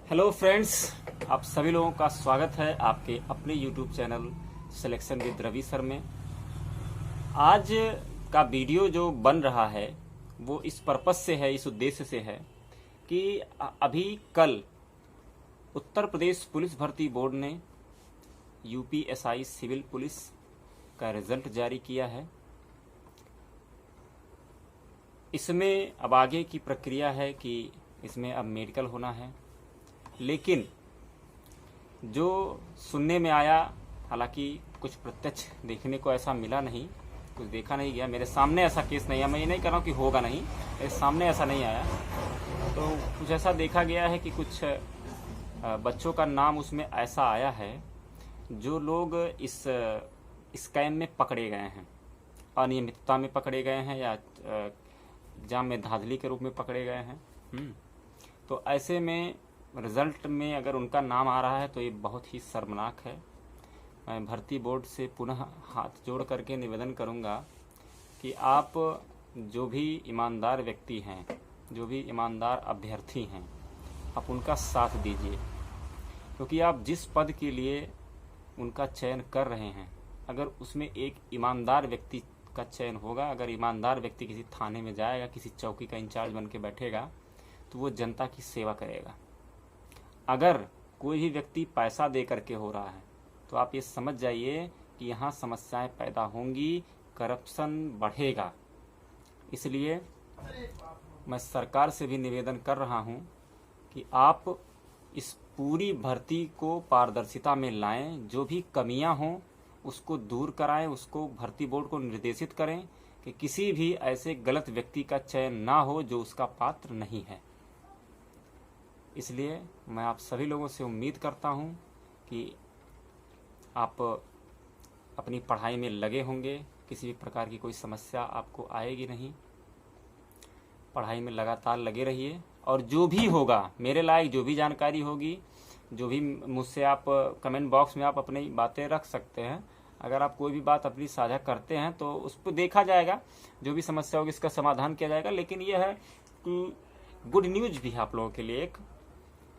Hello friends, आप सभी लोगों का स्वागत है आपके अपने YouTube channel selection with Ravi sir में। आज का वीडियो जो बन रहा है वो इस पर्पस से है, इस उद्देश्य से है कि अभी कल उत्तर प्रदेश पुलिस भर्ती बोर्ड ने यूपीएसआई सिविल पुलिस का रिजल्ट जारी किया है। इसमें अब आगे की प्रक्रिया है कि इसमें अब मेडिकल होना है, लेकिन जो सुनने में आया, हालांकि कुछ प्रत्यक्ष देखने को ऐसा मिला नहीं, कुछ देखा नहीं गया, मेरे सामने ऐसा केस नहीं आया। मैं ये नहीं कह रहा हूँ कि होगा नहीं, मेरे सामने ऐसा नहीं आया। तो कुछ ऐसा देखा गया है कि कुछ बच्चों का नाम उसमें ऐसा आया है जो लोग इस स्कैम में पकड़े गए हैं, अनियमितता में पकड़े गए हैं या एग्जाम में धांधली के रूप में पकड़े गए हैं। तो ऐसे में रिजल्ट में अगर उनका नाम आ रहा है तो ये बहुत ही शर्मनाक है। मैं भर्ती बोर्ड से पुनः हाथ जोड़ करके निवेदन करूंगा कि आप जो भी ईमानदार व्यक्ति हैं, जो भी ईमानदार अभ्यर्थी हैं, आप उनका साथ दीजिए, क्योंकि आप जिस पद के लिए उनका चयन कर रहे हैं, अगर उसमें एक ईमानदार व्यक्ति का चयन होगा, अगर ईमानदार व्यक्ति किसी थाने में जाएगा, किसी चौकी का इंचार्ज बन के बैठेगा, तो वो जनता की सेवा करेगा। अगर कोई भी व्यक्ति पैसा दे करके हो रहा है तो आप ये समझ जाइए कि यहाँ समस्याएं पैदा होंगी, करप्शन बढ़ेगा। इसलिए मैं सरकार से भी निवेदन कर रहा हूँ कि आप इस पूरी भर्ती को पारदर्शिता में लाएं, जो भी कमियां हों उसको दूर कराएं, उसको भर्ती बोर्ड को निर्देशित करें कि किसी भी ऐसे गलत व्यक्ति का चयन ना हो जो उसका पात्र नहीं है। इसलिए मैं आप सभी लोगों से उम्मीद करता हूं कि आप अपनी पढ़ाई में लगे होंगे, किसी भी प्रकार की कोई समस्या आपको आएगी नहीं। पढ़ाई में लगातार लगे रहिए और जो भी होगा, मेरे लायक जो भी जानकारी होगी, जो भी मुझसे आप कमेंट बॉक्स में आप अपनी बातें रख सकते हैं। अगर आप कोई भी बात अपनी साझा करते हैं तो उस पर देखा जाएगा, जो भी समस्या होगी इसका समाधान किया जाएगा। लेकिन यह है कि गुड न्यूज भी है आप लोगों के लिए एक,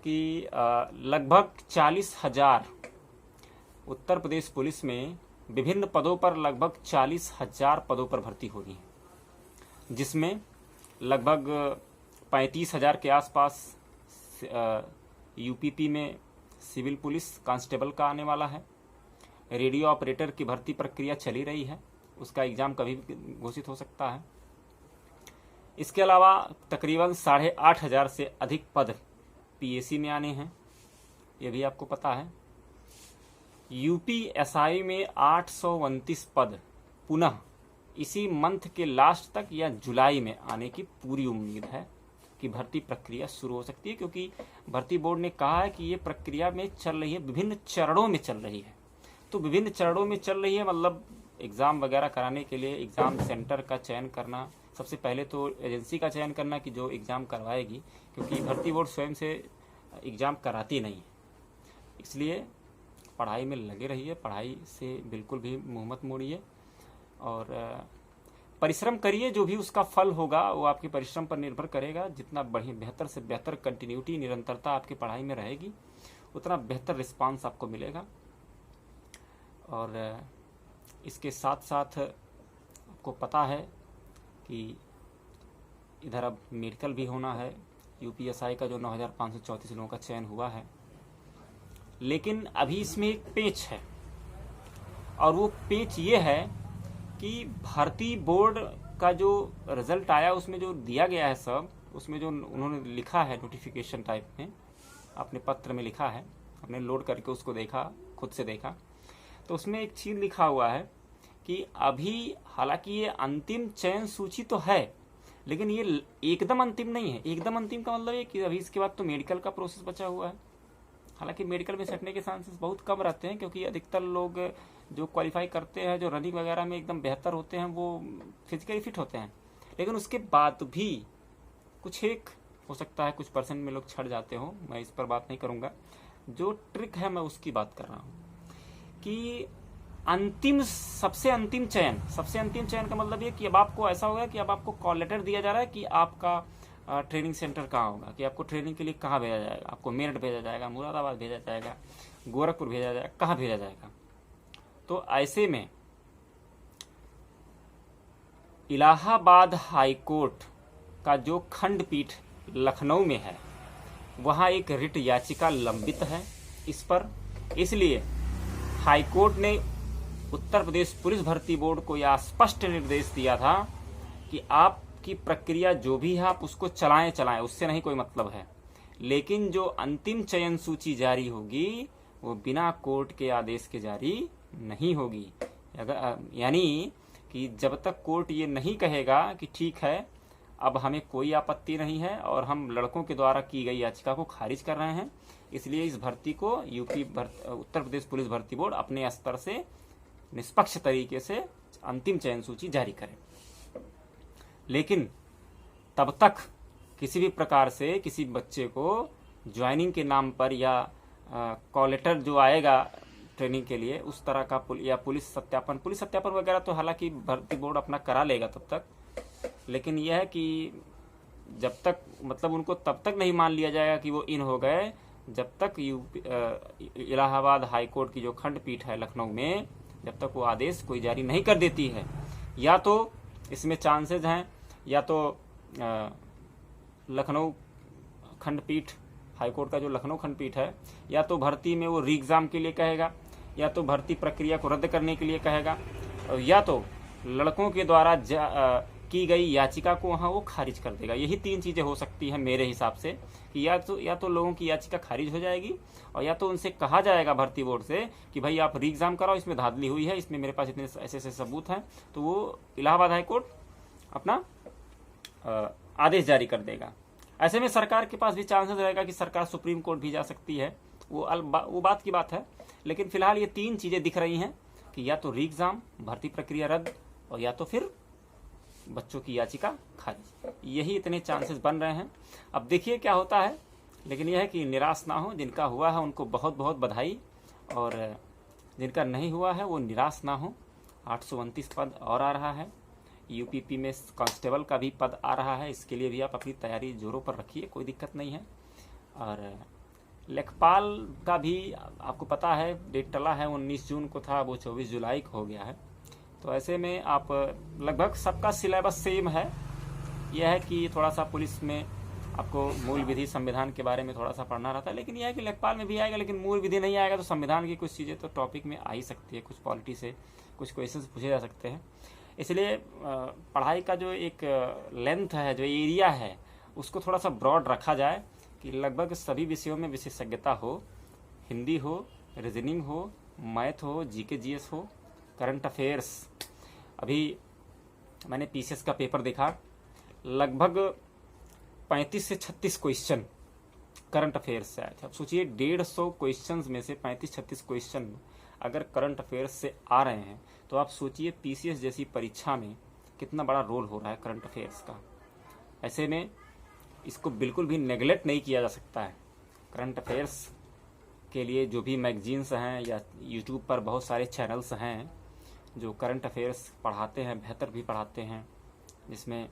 कि लगभग 40,000 उत्तर प्रदेश पुलिस में विभिन्न पदों पर लगभग 40,000 पदों पर भर्ती हो रही है, जिसमें लगभग 35,000 के आसपास यूपीपी में सिविल पुलिस कांस्टेबल का आने वाला है। रेडियो ऑपरेटर की भर्ती प्रक्रिया चली रही है, उसका एग्जाम कभी भी घोषित हो सकता है। इसके अलावा तकरीबन 8,500 से अधिक पद पीएसी में आने हैं, यह भी आपको पता है। यूपीएसआई में 829 पद पुनः इसी मंथ के लास्ट तक या जुलाई में आने की पूरी उम्मीद है कि भर्ती प्रक्रिया शुरू हो सकती है, क्योंकि भर्ती बोर्ड ने कहा है कि ये प्रक्रिया में चल रही है, विभिन्न चरणों में चल रही है। तो विभिन्न चरणों में चल रही है मतलब एग्जाम वगैरह कराने के लिए एग्जाम सेंटर का चयन करना, सबसे पहले तो एजेंसी का चयन करना कि जो एग्जाम करवाएगी, क्योंकि भर्ती बोर्ड स्वयं से एग्जाम कराती नहीं है। इसलिए पढ़ाई में लगे रहिए, पढ़ाई से बिल्कुल भी मुंह मत मोड़िए और परिश्रम करिए। जो भी उसका फल होगा वो आपके परिश्रम पर निर्भर करेगा। जितना बढ़िया बेहतर से बेहतर कंटिन्यूटी, निरंतरता आपकी पढ़ाई में रहेगी, उतना बेहतर रिस्पांस आपको मिलेगा। और इसके साथ साथ आपको पता है कि इधर अब मेडिकल भी होना है। यूपीएसआई का जो 9,534 लोगों का चयन हुआ है, लेकिन अभी इसमें एक पेच है, और वो पेच ये है कि भर्ती बोर्ड का जो रिजल्ट आया उसमें जो दिया गया है सब, उसमें जो उन्होंने लिखा है नोटिफिकेशन टाइप में, अपने पत्र में लिखा है, हमने लोड करके उसको देखा, खुद से देखा, तो उसमें एक चीज लिखा हुआ है कि अभी हालांकि ये अंतिम चयन सूची तो है, लेकिन ये एकदम अंतिम नहीं है। एकदम अंतिम का मतलब ये कि अभी इसके बाद तो मेडिकल का प्रोसेस बचा हुआ है। हालांकि मेडिकल में सटने के चांसेस बहुत कम रहते हैं, क्योंकि अधिकतर लोग जो क्वालिफाई करते हैं, जो रनिंग वगैरह में एकदम बेहतर होते हैं, वो फिजिकली फिट होते हैं। लेकिन उसके बाद भी कुछ एक हो सकता है, कुछ परसेंट में लोग छड़ जाते हो, मैं इस पर बात नहीं करूंगा। जो ट्रिक है मैं उसकी बात कर रहा हूँ कि सबसे अंतिम चयन का मतलब ये कि अब आपको ऐसा होगा कि अब आपको कॉल लेटर दिया जा रहा है कि आपका ट्रेनिंग सेंटर कहाँ होगा, कि आपको ट्रेनिंग के लिए कहाँ भेजा जाएगा, आपको मेरठ भेजा जाएगा, मुरादाबाद भेजा जाएगा, गोरखपुर भेजा जाएगा, कहाँ भेजा जाएगा। तो ऐसे में इलाहाबाद हाईकोर्ट का जो खंडपीठ लखनऊ में है, वहाँ एक रिट याचिका लंबित है इस पर। इसलिए हाईकोर्ट ने उत्तर प्रदेश पुलिस भर्ती बोर्ड को यह स्पष्ट निर्देश दिया था कि आपकी प्रक्रिया जो भी है आप उसको चलाएं, उससे नहीं कोई मतलब है, लेकिन जो अंतिम चयन सूची जारी होगी वो बिना कोर्ट के आदेश के जारी नहीं होगी। यानी कि जब तक कोर्ट ये नहीं कहेगा कि ठीक है अब हमें कोई आपत्ति नहीं है और हम लड़कों के द्वारा की गई याचिका को खारिज कर रहे हैं, इसलिए इस भर्ती को उत्तर प्रदेश पुलिस भर्ती बोर्ड अपने स्तर से निष्पक्ष तरीके से अंतिम चयन सूची जारी करे। लेकिन तब तक किसी भी प्रकार से किसी बच्चे को ज्वाइनिंग के नाम पर या कॉल लेटर जो आएगा ट्रेनिंग के लिए उस तरह का पुलिस सत्यापन वगैरह तो हालांकि भर्ती बोर्ड अपना करा लेगा तब तक, लेकिन यह है कि जब तक मतलब उनको तब तक नहीं मान लिया जाएगा कि वो इन हो गए जब तक इलाहाबाद हाईकोर्ट की जो खंडपीठ है लखनऊ में, जब तक वो आदेश कोई जारी नहीं कर देती है। या तो इसमें चांसेस हैं, या तो लखनऊ खंडपीठ हाईकोर्ट का जो लखनऊ खंडपीठ है या तो भर्ती में वो री एग्जाम के लिए कहेगा, या तो भर्ती प्रक्रिया को रद्द करने के लिए कहेगा, या तो लड़कों के द्वारा की गई याचिका को वहाँ वो खारिज कर देगा। यही तीन चीजें हो सकती हैं मेरे हिसाब से, कि या तो लोगों की याचिका खारिज हो जाएगी, और या तो उनसे कहा जाएगा भर्ती बोर्ड से कि भाई आप री एग्जाम कराओ, इसमें धांधली हुई है, इसमें मेरे पास इतने ऐसे सबूत हैं, तो वो इलाहाबाद हाईकोर्ट अपना आदेश जारी कर देगा। ऐसे में सरकार के पास भी चांसेस रहेगा कि सरकार सुप्रीम कोर्ट भी जा सकती है, वो बात की बात है। लेकिन फिलहाल ये तीन चीजें दिख रही हैं कि या तो री एग्जाम, भर्ती प्रक्रिया रद्द, और या तो फिर बच्चों की याचिका खारिज। यही इतने चांसेस बन रहे हैं। अब देखिए क्या होता है, लेकिन यह है कि निराश ना हो। जिनका हुआ है उनको बहुत बहुत बधाई, और जिनका नहीं हुआ है वो निराश ना हो। 829 पद और आ रहा है, यूपीपी में कांस्टेबल का भी पद आ रहा है, इसके लिए भी आप अपनी तैयारी जोरों पर रखिए, कोई दिक्कत नहीं है। और लेखपाल का भी आपको पता है डेट टला है, 19 जून को था, वो 24 जुलाई को हो गया है। तो ऐसे में आप लगभग सबका सिलेबस सेम है। यह है कि थोड़ा सा पुलिस में आपको मूल विधि संविधान के बारे में थोड़ा सा पढ़ना रहता है, लेकिन यह है कि लेखपाल में भी आएगा, लेकिन मूल विधि नहीं आएगा तो संविधान की कुछ चीज़ें तो टॉपिक में आ ही सकती है, कुछ पॉलिटी से कुछ क्वेश्चन पूछे जा सकते हैं। इसलिए पढ़ाई का जो एक लेंथ है, जो एरिया है, उसको थोड़ा सा ब्रॉड रखा जाए कि लगभग सभी विषयों में विशेषज्ञता हो, हिंदी हो, रीजनिंग हो, मैथ हो, जीके जीएस हो, करंट अफेयर्स। अभी मैंने पीसीएस का पेपर देखा, लगभग 35 से 36 क्वेश्चन करंट अफेयर्स से आए थे। अब सोचिए 150 क्वेश्चंस में से 35-36 क्वेश्चन अगर करंट अफेयर्स से आ रहे हैं, तो आप सोचिए पीसीएस जैसी परीक्षा में कितना बड़ा रोल हो रहा है करंट अफेयर्स का। ऐसे में इसको बिल्कुल भी नेगलेक्ट नहीं किया जा सकता है। करंट अफेयर्स के लिए जो भी मैगजीन्स हैं या यूट्यूब पर बहुत सारे चैनल्स हैं जो करंट अफेयर्स पढ़ाते हैं, बेहतर भी पढ़ाते हैं, जिसमें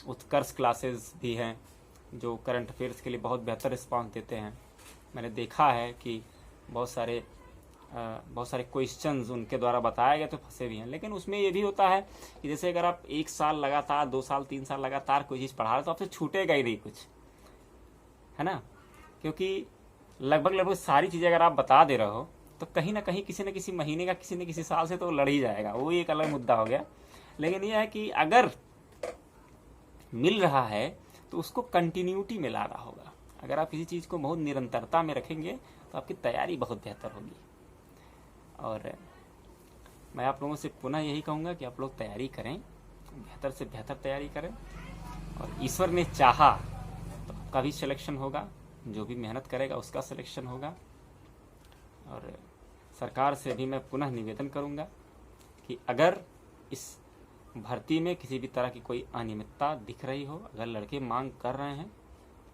उत्कर्ष क्लासेस भी हैं जो करंट अफेयर्स के लिए बहुत बेहतर रिस्पांस देते हैं। मैंने देखा है कि बहुत सारे क्वेश्चंस उनके द्वारा बताए गए तो फंसे भी हैं, लेकिन उसमें ये भी होता है कि जैसे अगर आप 1 साल लगातार, 2 साल, 3 साल लगातार कोई चीज़ पढ़ा रहे तो आपसे छूटेगा ही नहीं कुछ, है ना, क्योंकि लगभग सारी चीज़ें अगर आप बता दे रहे हो तो कहीं ना कहीं किसी न किसी महीने का, किसी न किसी साल से तो लड़ ही जाएगा, वो एक अलग मुद्दा हो गया। लेकिन यह है कि अगर मिल रहा है तो उसको कंटिन्यूटी में लाना होगा। अगर आप किसी चीज़ को बहुत निरंतरता में रखेंगे तो आपकी तैयारी बहुत बेहतर होगी। और मैं आप लोगों से पुनः यही कहूँगा कि आप लोग तैयारी करें, बेहतर से बेहतर तैयारी करें, और ईश्वर ने चाहा तो आपका भी सिलेक्शन होगा, जो भी मेहनत करेगा उसका सिलेक्शन होगा। और सरकार से भी मैं पुनः निवेदन करूंगा कि अगर इस भर्ती में किसी भी तरह की कोई अनियमितता दिख रही हो, अगर लड़के मांग कर रहे हैं,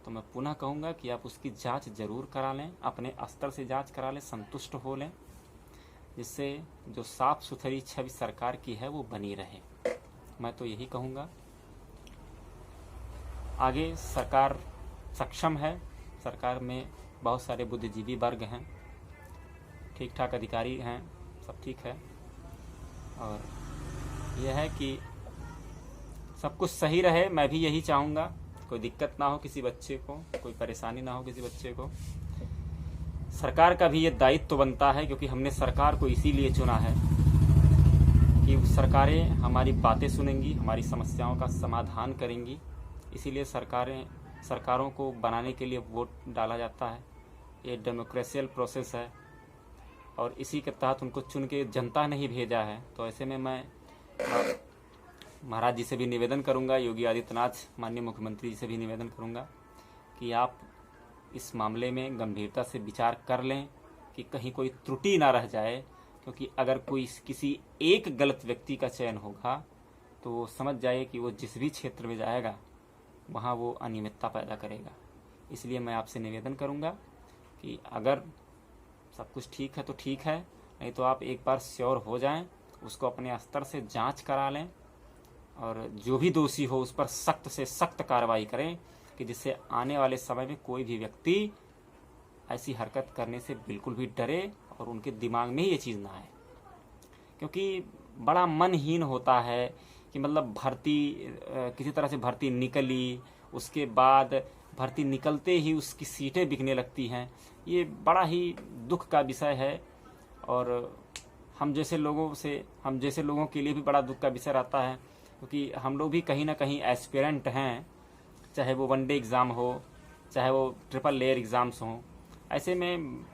तो मैं पुनः कहूंगा कि आप उसकी जांच जरूर करा लें, अपने स्तर से जांच करा लें, संतुष्ट हो लें, जिससे जो साफ सुथरी छवि सरकार की है वो बनी रहे। मैं तो यही कहूँगा। आगे सरकार सक्षम है, सरकार में बहुत सारे बुद्धिजीवी वर्ग हैं, ठीक ठाक अधिकारी हैं, सब ठीक है। और यह है कि सब कुछ सही रहे, मैं भी यही चाहूँगा, कोई दिक्कत ना हो किसी बच्चे को, कोई परेशानी ना हो किसी बच्चे को। सरकार का भी ये दायित्व तो बनता है, क्योंकि हमने सरकार को इसीलिए चुना है कि सरकारें हमारी बातें सुनेंगी, हमारी समस्याओं का समाधान करेंगी। इसीलिए सरकारों को बनाने के लिए वोट डाला जाता है। ये डेमोक्रेशियल प्रोसेस है और इसी के तहत उनको चुन के जनता ने ही भेजा है। तो ऐसे में मैं महाराज जी से भी निवेदन करूंगा, योगी आदित्यनाथ माननीय मुख्यमंत्री जी से भी निवेदन करूंगा कि आप इस मामले में गंभीरता से विचार कर लें कि कहीं कोई त्रुटि ना रह जाए, क्योंकि अगर कोई किसी एक गलत व्यक्ति का चयन होगा तो वो समझ जाए कि वो जिस भी क्षेत्र में जाएगा वहाँ वो अनियमितता पैदा करेगा। इसलिए मैं आपसे निवेदन करूँगा कि अगर सब कुछ ठीक है तो ठीक है, नहीं तो आप एक बार श्योर हो जाएं, उसको अपने स्तर से जांच करा लें और जो भी दोषी हो उस पर सख्त से सख्त कार्रवाई करें, कि जिससे आने वाले समय में कोई भी व्यक्ति ऐसी हरकत करने से बिल्कुल भी डरे और उनके दिमाग में ही ये चीज़ ना आए। क्योंकि बड़ा मनहीन होता है कि मतलब भर्ती किसी तरह से भर्ती निकली, उसके बाद भर्ती निकलते ही उसकी सीटें बिकने लगती हैं। ये बड़ा ही दुख का विषय है और हम जैसे लोगों के लिए भी बड़ा दुख का विषय रहता है, क्योंकि हम लोग भी कहीं ना कहीं एस्पिरेंट हैं, चाहे वो वनडे एग्ज़ाम हो, चाहे वो ट्रिपल लेयर एग्ज़ाम्स हों। ऐसे में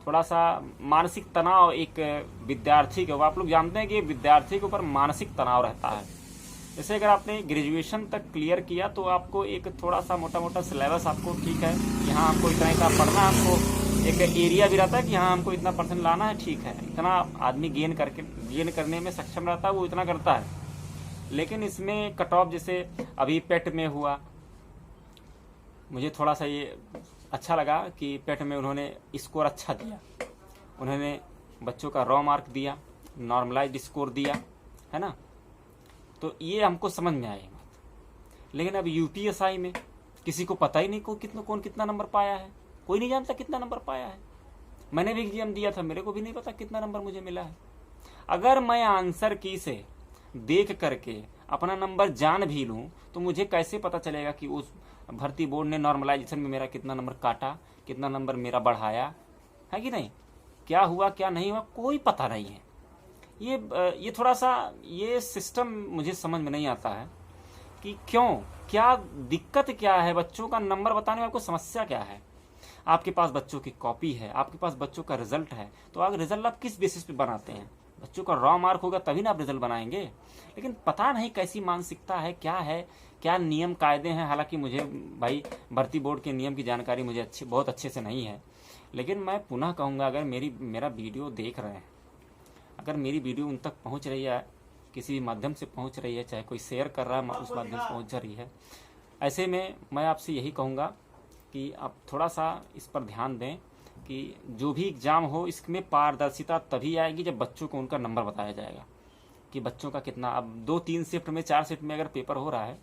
थोड़ा सा मानसिक तनाव एक विद्यार्थी के, आप लोग जानते हैं कि विद्यार्थी के ऊपर मानसिक तनाव रहता है। जैसे अगर आपने ग्रेजुएशन तक क्लियर किया तो आपको एक थोड़ा सा मोटा मोटा सिलेबस आपको ठीक है, यहाँ हमको इतना इतना पढ़ना है, हमको एक एरिया भी रहता है कि यहाँ हमको इतना % लाना है, ठीक है, इतना आदमी गेन करने में सक्षम रहता है, वो इतना करता है। लेकिन इसमें कट ऑफ जैसे अभी पेट में हुआ, मुझे थोड़ा सा ये अच्छा लगा कि पेट में उन्होंने स्कोर अच्छा दिया, उन्होंने बच्चों का रॉ मार्क दिया, नॉर्मलाइज्ड स्कोर दिया, है ना, तो ये हमको समझ में आई बात। लेकिन अब यूपीएसआई में किसी को पता ही नहीं कौन कितना नंबर पाया है, कोई नहीं जानता कितना नंबर पाया है। मैंने भी एग्जाम दिया था, मेरे को भी नहीं पता कितना नंबर मुझे मिला है। अगर मैं आंसर की से देख करके अपना नंबर जान भी लूँ तो मुझे कैसे पता चलेगा कि उस भर्ती बोर्ड ने नॉर्मलाइजेशन में मेरा कितना नंबर काटा, कितना नंबर मेरा बढ़ाया है कि नहीं, क्या हुआ क्या नहीं हुआ, कोई पता नहीं है। ये थोड़ा सा ये सिस्टम मुझे समझ में नहीं आता है कि क्यों, क्या दिक्कत क्या है, बच्चों का नंबर बताने में आपको समस्या क्या है। आपके पास बच्चों की कॉपी है, आपके पास बच्चों का रिजल्ट है, तो अगर रिजल्ट आप किस बेसिस पे बनाते हैं, बच्चों का रॉ मार्क होगा तभी ना आप रिजल्ट बनाएंगे। लेकिन पता नहीं कैसी मानसिकता है, क्या नियम कायदे हैं। हालांकि मुझे भाई भर्ती बोर्ड के नियम की जानकारी मुझे बहुत अच्छे से नहीं है, लेकिन मैं पुनः कहूँगा, अगर मेरा वीडियो देख रहे हैं, अगर मेरी वीडियो उन तक पहुँच रही है, किसी भी माध्यम से पहुँच रही है, चाहे कोई शेयर कर रहा है उस माध्यम से पहुँच रही है, ऐसे में मैं आपसे यही कहूँगा कि आप थोड़ा सा इस पर ध्यान दें कि जो भी एग्ज़ाम हो इसमें पारदर्शिता तभी आएगी जब बच्चों को उनका नंबर बताया जाएगा कि बच्चों का कितना। अब 2-3 शिफ्ट में 4 शिफ्ट में अगर पेपर हो रहा है